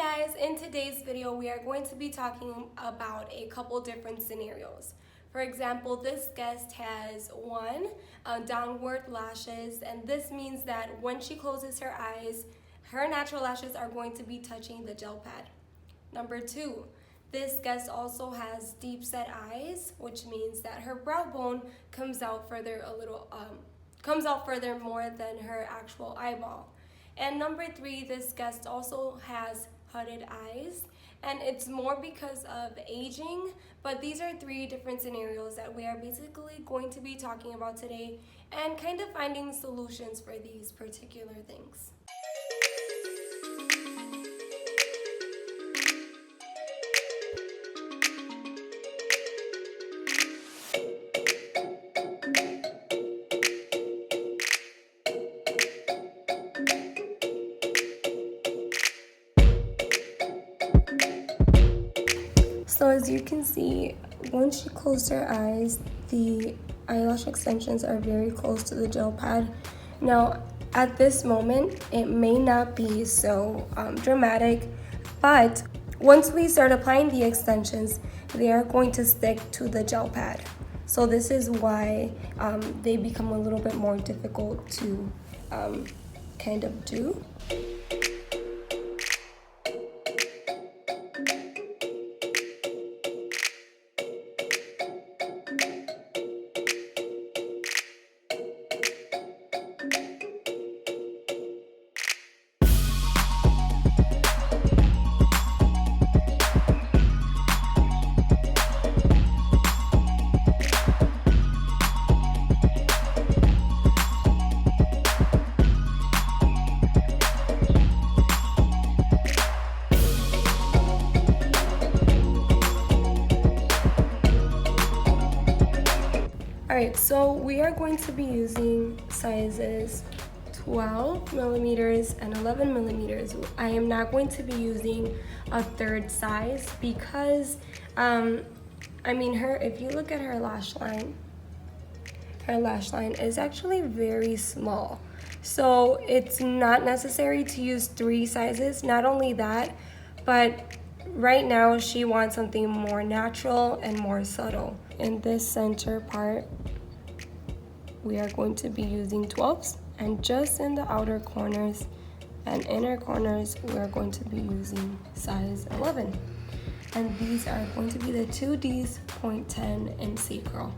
guys, in today's video we are going to be talking about a couple different scenarios. For example, this guest has downward lashes, and this means that when she closes her eyes, her natural lashes are going to be touching the gel pad. Number 2, this guest also has deep set eyes, which means that her brow bone comes out further more than her actual eyeball. And number 3, this guest also has hooded eyes, and it's more because of aging, but these are 3 different scenarios that we are basically going to be talking about today and kind of finding solutions for these particular things. So as you can see, once she closed her eyes, the eyelash extensions are very close to the gel pad. Now, at this moment, it may not be so dramatic, but once we start applying the extensions, they are going to stick to the gel pad. So this is why they become a little bit more difficult to kind of do. Alright, so we are going to be using sizes 12 millimeters and 11 millimeters. I am not going to be using a third size because, if you look at her lash line is actually very small. So it's not necessary to use 3 sizes. Not only that, but right now she wants something more natural and more subtle. In this center part, we are going to be using 12s, and just in the outer corners and inner corners, we are going to be using size 11. And these are going to be the 2Ds, 0.10, and C curl.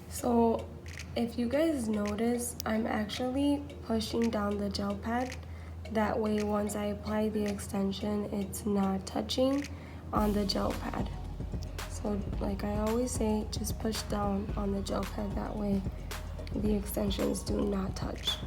So if you guys notice, I'm actually pushing down the gel pad. That way, once I apply the extension, it's not touching on the gel pad. So like I always say, just push down on the gel pad. That way, the extensions do not touch.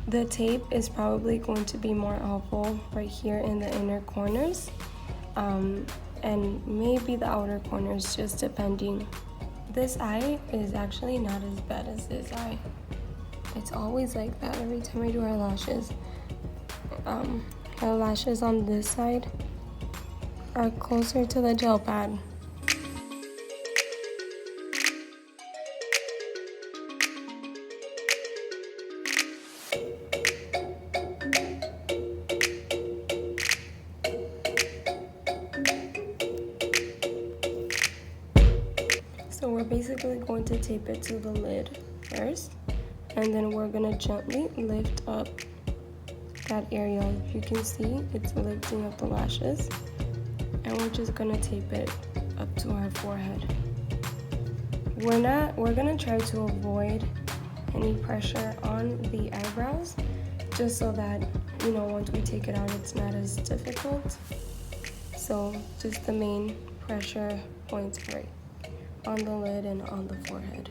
The tape is probably going to be more helpful right here in the inner corners. And maybe the outer corners, just depending. This eye is actually not as bad as this eye. It's always like that every time I do her lashes. Her lashes on this side are closer to the gel pad. So we're basically going to tape it to the lid first, and then we're gonna gently lift up that area. If you can see, it's lifting up the lashes, and we're just gonna tape it up to our forehead. We're gonna try to avoid any pressure on the eyebrows, just so that, once we take it out, it's not as difficult. So just the main pressure points right on the lid and on the forehead.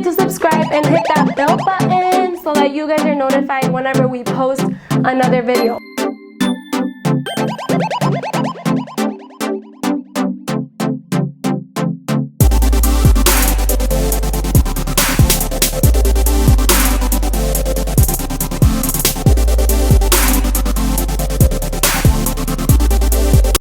forget to subscribe and hit that bell button so that you guys are notified whenever we post another video.